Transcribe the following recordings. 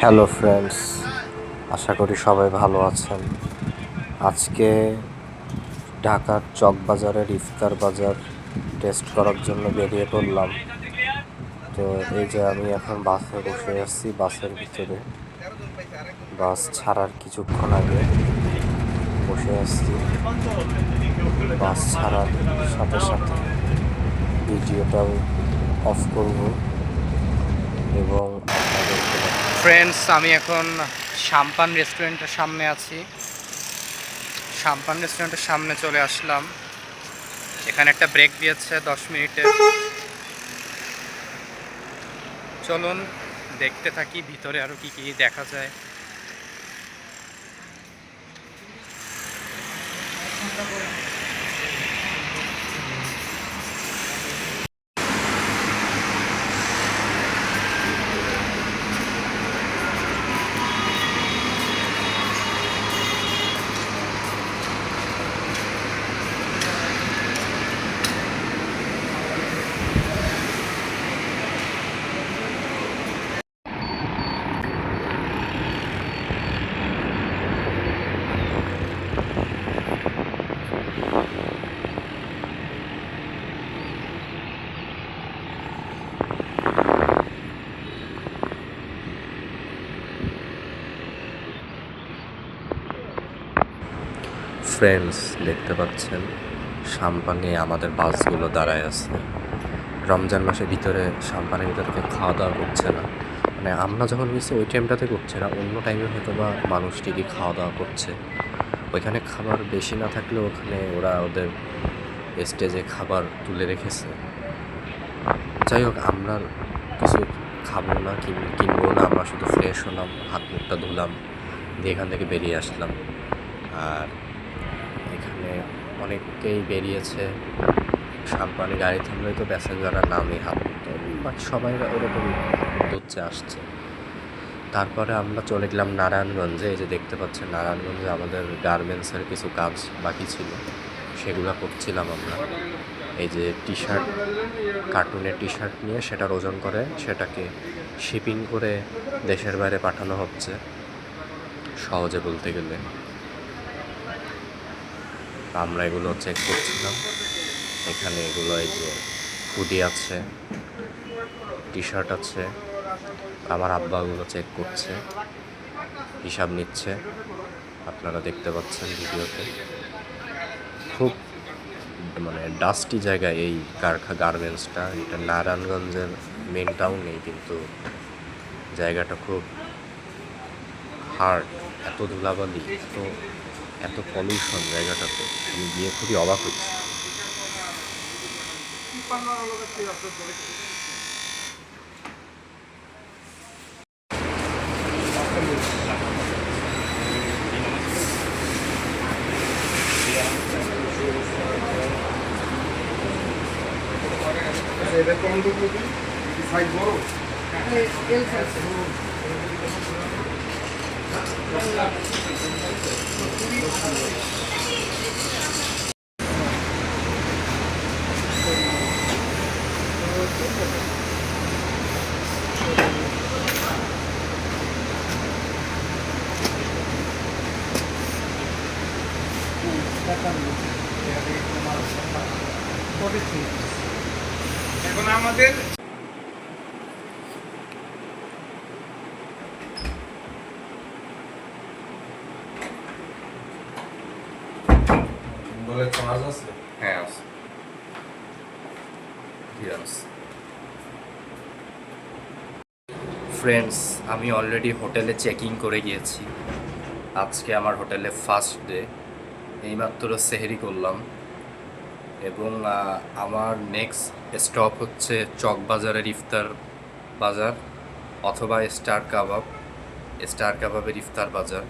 Hello friends, আশা করি সবাই ভালো আছেন। আজকে ঢাকার চকবাজারের ইফতার বাজার টেস্ট করার জন্য বেরিয়ে পড়লাম। তো এই যে আমি এখন বাসে বসে আছি, বাসের ভিতরে বাস ছাড়ার কিছুক্ষণ আগে বসে আসছি। বাস ছাড়ার সাথে সাথে ভিডিওটাও অফ করব এবং আপনাদেরকে ফ্রেন্ডস, আমি এখন সাম্পান রেস্টুরেন্টের সামনে আছি। সাম্পান রেস্টুরেন্টের সামনে চলে আসলাম। এখানে একটা ব্রেক দিয়েছে 10 মিনিটের। চলুন দেখতে থাকি ভিতরে আরও কি কি দেখা যায়। ফ্রেন্ডস, দেখতে পাচ্ছেন সাম্পানে আমাদের বাসগুলো দাঁড়ায় আছে। রমজান মাসের ভিতরে সাম্পানের ভিতরে কেউ খাওয়া দাওয়া করছে না। মানে আমরা যখন গেছি ওই টাইমটাতে করছে না, অন্য টাইমে হয়তো বা মানুষ ঠিকই খাওয়া দাওয়া করছে। ওইখানে খাবার বেশি না থাকলেও ওখানে ওরা ওদের স্টেজে খাবার তুলে রেখেছে। যাই হোক, আমরা কিছু খাবো না, কিনবো না। আমরা শুধু ফ্রেশ হলাম, হাত মুখটা ধুলাম, দিয়ে এখান থেকে বেরিয়ে আসলাম। আর এখানে অনেকেই বেরিয়েছে। সাম্পানে গাড়ি থামলে তো প্যাসেঞ্জাররা নামে হাত মুখটা, বাট সবাই ওরকম হচ্ছে আসছে। তারপরে আমরা চলে গেলাম নারায়ণগঞ্জে। এই যে দেখতে পাচ্ছেন, নারায়ণগঞ্জে আমাদের গার্মেন্টসের কিছু কাজ বাকি ছিল, সেগুলো করছিলাম আমরা। এই যে টি শার্ট, কার্টুনের টি শার্ট নিয়ে সেটার ওজন করে সেটাকে শিপিং করে দেশের বাইরে পাঠানো হচ্ছে, সহজে বলতে গেলে। আমরা এগুলো চেক করছিলাম। এখানে এগুলো এই যে হুডি আছে, টি শার্ট আছে। আমার আব্বাগুলো চেক করছে, হিসাব নিচ্ছে। আপনারা দেখতে পাচ্ছেন ভিডিওতে। খুব মানে ডাস্টি জায়গায় এই গার্মেন্টসটা। এটা নারায়ণগঞ্জের মেন টাউনেই, কিন্তু জায়গাটা খুব হার্ড। এত ধুলাবালি, এত পলিউশন জায়গাটাতে, আমি গিয়ে খুবই অবাক হচ্ছি। এটা কোন সাইজ বড়? L size. এখন আমাদের বলে চার্জ আছে? হ্যাঁ আছে। ফ্রেন্ডস, আমি অলরেডি হোটেলে চেকিং করে গিয়েছি। আজকে আমার হোটেলে ফার্স্ট ডে। এইমাত্র সেহরি করলাম এবং আমার নেক্সট স্টপ হচ্ছে চকবাজারের ইফতার বাজার অথবা স্টার কাবাবের ইফতার বাজার।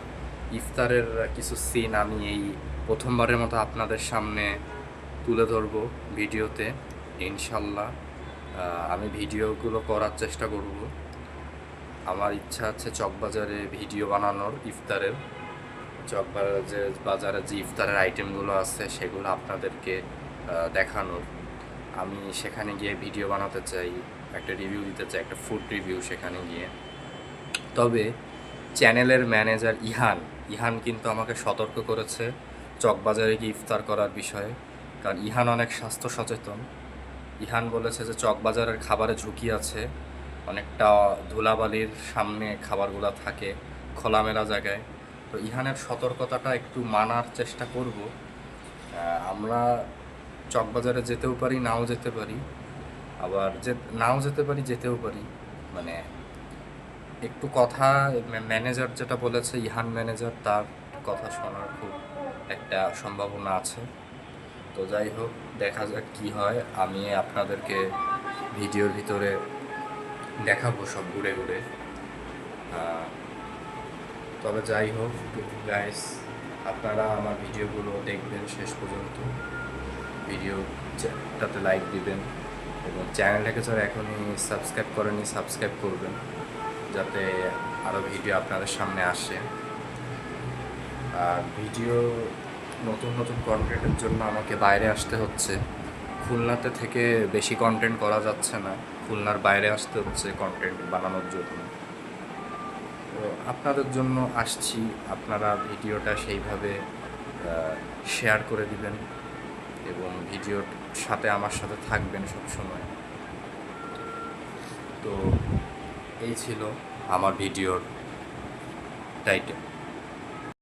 ইফতারের কিছু সিন আমি এই প্রথমবারের মতো আপনাদের সামনে তুলে ধরবো ভিডিওতে, ইনশাল্লাহ। আমি ভিডিওগুলো করার চেষ্টা করব। আমার ইচ্ছা আছে চকবাজারে ভিডিও বানানোর ইফতারের। বাজারে যে ইফতারের আইটেমগুলো আছে সেগুলো আপনাদেরকে দেখানোর। আমি সেখানে গিয়ে ভিডিও বানাতে চাই, একটা রিভিউ দিতে চাই, একটা ফুড রিভিউ সেখানে গিয়ে। তবে চ্যানেলের ম্যানেজার ইহান ইহান কিন্তু আমাকে সতর্ক করেছে চকবাজারে গিয়ে ইফতার করার বিষয়ে, কারণ ইহান অনেক স্বাস্থ্য সচেতন। ইহান বলেছে যে চকবাজারের খাবারে ঝুঁকি আছে, অনেকটা ধুলাবালির সামনে খাবারগুলো থাকে, খোলামেলা জায়গায়। তো ইহানের সতর্কতাটা একটু মানার চেষ্টা করব। আমরা চকবাজারে যেতেও পারি, নাও যেতে পারি, আবার নাও যেতে পারি, যেতেও পারি। মানে একটু কথা ম্যানেজার যেটা বলেছে, ইহান ম্যানেজার, তার কথা শোনার খুব একটা সম্ভাবনা আছে। তো যাই হোক, দেখা যাক কি হয়। আমি আপনাদেরকে ভিডিওর ভিতরে দেখাবো সব ঘুরে ঘুরে। তবে যাই হোক গাইস, আপনারা আমার ভিডিওগুলো দেখবেন শেষ পর্যন্ত, ভিডিওটাতে লাইক দিবেন এবং চ্যানেলটাকে যারা এখনই সাবস্ক্রাইব করেনি সাবস্ক্রাইব করবেন, যাতে আরও ভিডিও আপনাদের সামনে আসে। আর ভিডিও নতুন নতুন কন্টেন্টের জন্য আমাকে বাইরে আসতে হচ্ছে। খুলনাতে থেকে বেশি কন্টেন্ট করা যাচ্ছে না, খুলনার বাইরে আসতে হচ্ছে কন্টেন্ট বানানোর জন্য। তো আপনাদের জন্য আসছি, আপনারা ভিডিওটা সেইভাবে শেয়ার করে দিবেন এবং ভিডিওর সাথে আমার সাথে থাকবেন সবসময়। তো এই ছিল আমার ভিডিওর টাইটেল।